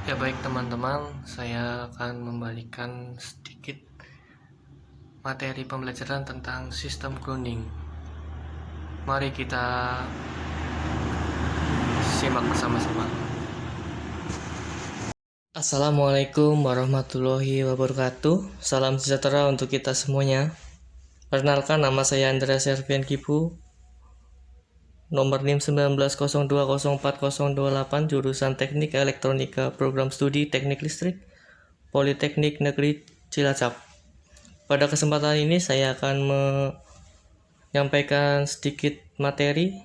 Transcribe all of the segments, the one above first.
Ya baik teman-teman, saya akan membalikan sedikit materi pembelajaran tentang sistem grounding. Mari kita simak bersama-sama. Assalamualaikum warahmatullahi wabarakatuh. Salam sejahtera untuk kita semuanya. Perkenalkan, nama saya Andrea Servian Kipu, nomor NIM 19020408, jurusan Teknik Elektronika, Program Studi Teknik Listrik, Politeknik Negeri Cilacap. Pada kesempatan ini saya akan menyampaikan sedikit materi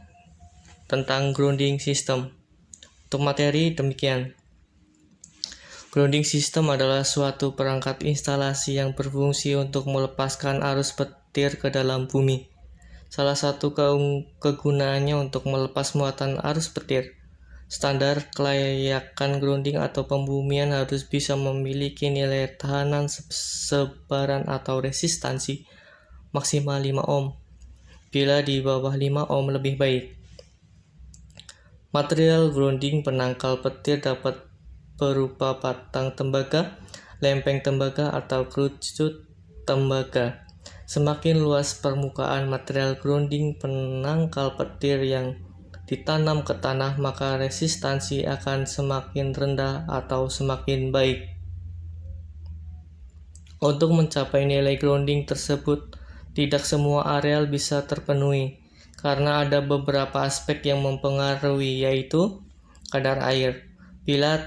tentang grounding system. Untuk materi demikian. Grounding system adalah suatu perangkat instalasi yang berfungsi untuk melepaskan arus petir ke dalam bumi. Salah satu kegunaannya untuk melepas muatan arus petir. Standar kelayakan grounding atau pembumian harus bisa memiliki nilai tahanan sebaran atau resistansi maksimal 5 ohm. Bila di bawah 5 ohm lebih baik. Material grounding penangkal petir dapat berupa batang tembaga, lempeng tembaga, atau kerucut tembaga. Semakin luas permukaan material grounding penangkal petir yang ditanam ke tanah, maka resistansi akan semakin rendah atau semakin baik. Untuk mencapai nilai grounding tersebut, tidak semua areal bisa terpenuhi, karena ada beberapa aspek yang mempengaruhi, yaitu kadar air. Bila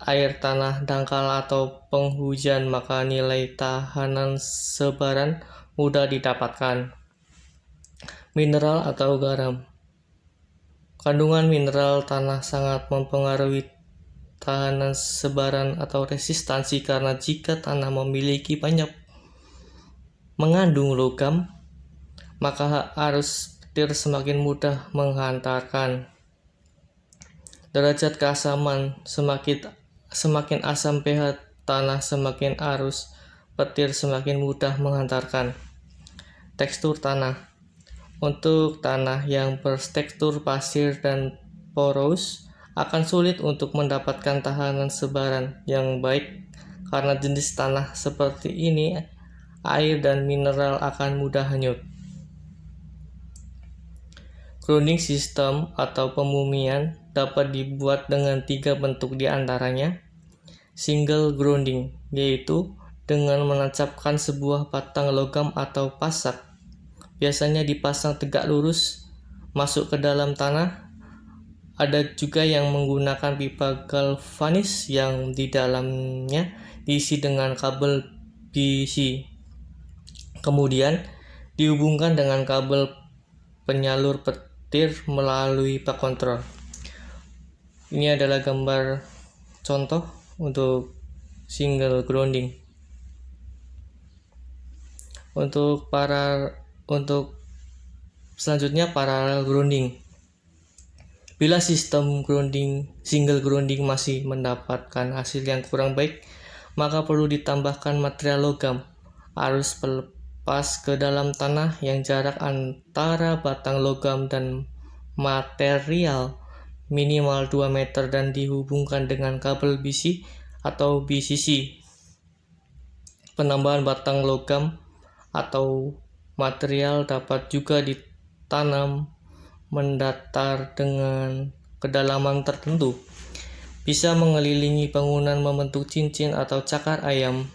air tanah dangkal atau penghujan, maka nilai tahanan sebaran mudah didapatkan. Mineral atau garam. Kandungan mineral tanah sangat mempengaruhi tahanan sebaran atau resistansi, karena jika tanah memiliki banyak mengandung logam, maka arus petir semakin mudah menghantarkan. Derajat keasaman. Semakin asam pH tanah, semakin arus petir semakin mudah menghantarkan. Tekstur tanah. Untuk tanah yang bertekstur pasir dan poros, akan sulit untuk mendapatkan tahanan sebaran yang baik, karena jenis tanah seperti ini air dan mineral akan mudah hanyut. Grounding system atau pembumian dapat dibuat dengan 3 bentuk diantaranya. Single grounding, yaitu dengan menancapkan sebuah batang logam atau pasak, biasanya dipasang tegak lurus masuk ke dalam tanah. Ada juga yang menggunakan pipa galvanis yang di dalamnya diisi dengan kabel BC, kemudian dihubungkan dengan kabel penyalur petir melalui pak kontrol. Ini adalah gambar contoh untuk single grounding. Untuk selanjutnya parallel grounding. Bila sistem single grounding masih mendapatkan hasil yang kurang baik, maka perlu ditambahkan material logam. Arus pelepas ke dalam tanah yang jarak antara batang logam dan material minimal 2 meter dan dihubungkan dengan kabel BC atau BCC. Penambahan batang logam atau material dapat juga ditanam mendatar dengan kedalaman tertentu. Bisa mengelilingi bangunan membentuk cincin atau cakar ayam.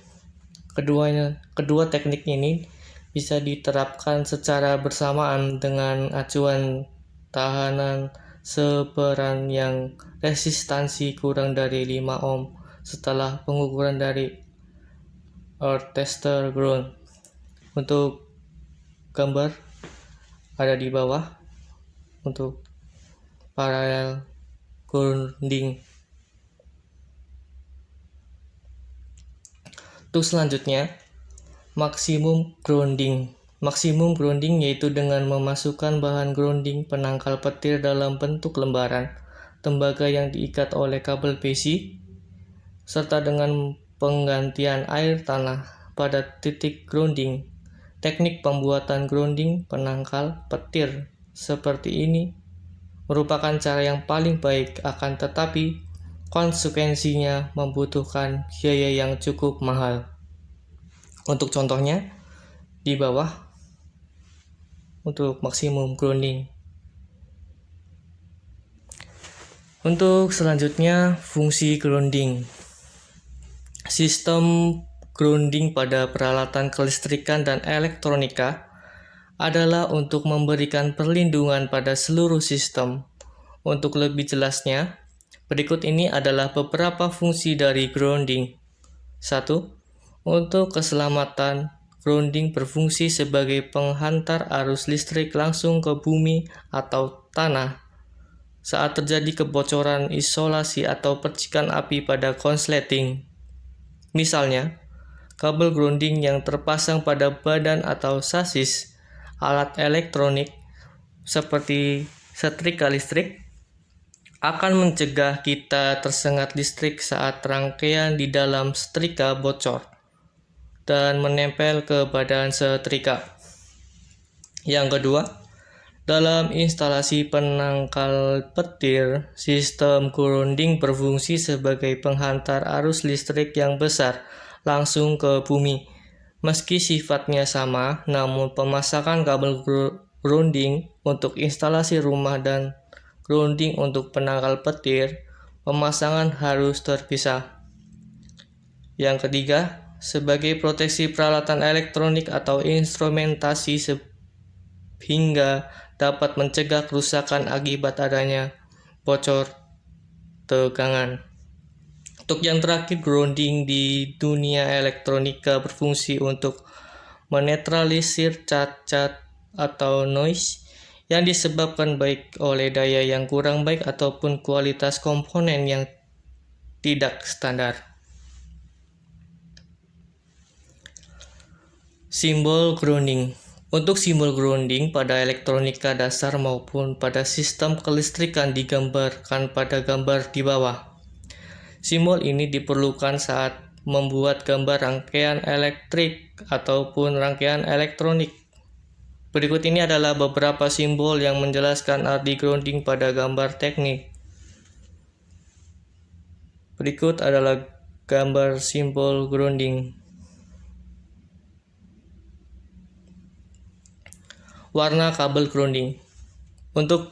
Kedua teknik ini bisa diterapkan secara bersamaan dengan acuan tahanan sebaran yang resistansi kurang dari 5 ohm setelah pengukuran dari earth tester ground. Untuk gambar ada di bawah untuk parallel grounding. Untuk selanjutnya, maksimum grounding. Maksimum grounding yaitu dengan memasukkan bahan grounding penangkal petir dalam bentuk lembaran tembaga yang diikat oleh kabel besi, serta dengan penggantian air tanah pada titik grounding. Teknik pembuatan grounding penangkal petir seperti ini merupakan cara yang paling baik, akan tetapi konsekuensinya membutuhkan biaya yang cukup mahal. Untuk contohnya, di bawah untuk maksimum grounding. Untuk selanjutnya, fungsi grounding. Sistem grounding pada peralatan kelistrikan dan elektronika adalah untuk memberikan perlindungan pada seluruh sistem. Untuk lebih jelasnya, berikut ini adalah beberapa fungsi dari grounding. 1. Untuk keselamatan, grounding berfungsi sebagai penghantar arus listrik langsung ke bumi atau tanah saat terjadi kebocoran isolasi atau percikan api pada konsleting. Misalnya, kabel grounding yang terpasang pada badan atau sasis alat elektronik seperti setrika listrik akan mencegah kita tersengat listrik saat rangkaian di dalam setrika bocor dan menempel ke badan setrika. Yang kedua, dalam instalasi penangkal petir, sistem grounding berfungsi sebagai penghantar arus listrik yang besar langsung ke bumi. Meski sifatnya sama, namun pemasangan kabel grounding untuk instalasi rumah dan grounding untuk penangkal petir, pemasangan harus terpisah. Yang ketiga, sebagai proteksi peralatan elektronik atau instrumentasi sehingga dapat mencegah kerusakan akibat adanya bocor tegangan. Untuk yang terakhir, grounding di dunia elektronika berfungsi untuk menetralisir cacat atau noise yang disebabkan baik oleh daya yang kurang baik ataupun kualitas komponen yang tidak standar. Simbol grounding. Untuk simbol grounding pada elektronika dasar maupun pada sistem kelistrikan digambarkan pada gambar di bawah. Simbol ini diperlukan saat membuat gambar rangkaian elektrik ataupun rangkaian elektronik. Berikut ini adalah beberapa simbol yang menjelaskan arti grounding pada gambar teknik. Berikut adalah gambar simbol grounding. Warna kabel grounding. Untuk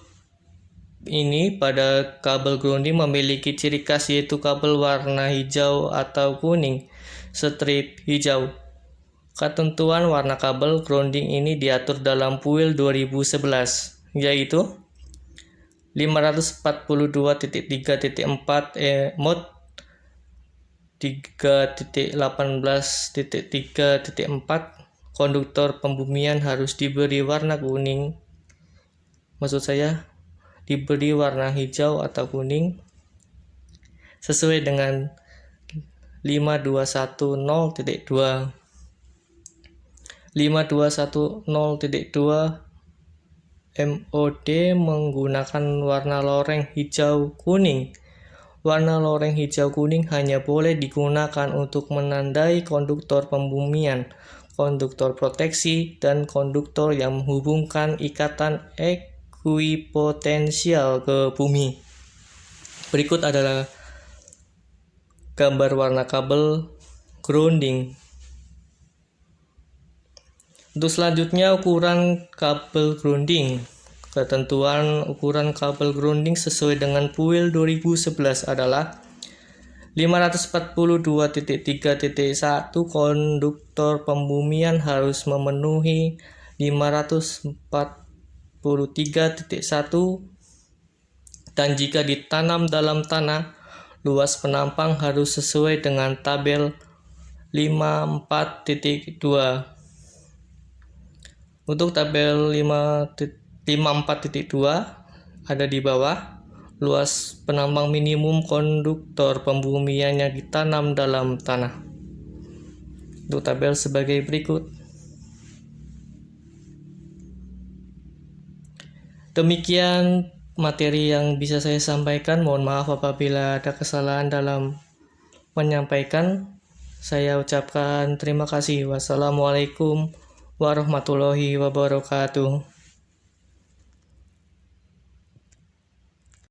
ini, pada kabel grounding memiliki ciri khas yaitu kabel warna hijau atau kuning, strip hijau. Ketentuan warna kabel grounding ini diatur dalam PUIL 2011, yaitu 542.3.4 mod 3.18.3.4 konduktor pembumian harus diberi warna kuning. Diberi warna hijau atau kuning sesuai dengan 5210.2. 5210.2 MOD menggunakan warna loreng hijau kuning. Warna loreng hijau kuning hanya boleh digunakan untuk menandai konduktor pembumian, konduktor proteksi, dan konduktor yang menghubungkan ikatan ekuipotensial ke bumi. Berikut adalah gambar warna kabel grounding. Untuk selanjutnya, ukuran kabel grounding. Ketentuan ukuran kabel grounding sesuai dengan PUIL 2011 adalah 542.3.1 konduktor pembumian harus memenuhi 543.1 dan jika ditanam dalam tanah, luas penampang harus sesuai dengan tabel 54.2. Untuk tabel 54.2 ada di bawah. Luas penampang minimum konduktor pembumian yang ditanam dalam tanah. Untuk tabel sebagai berikut. Demikian materi yang bisa saya sampaikan. Mohon maaf apabila ada kesalahan dalam menyampaikan. Saya ucapkan terima kasih. Wassalamualaikum warahmatullahi wabarakatuh.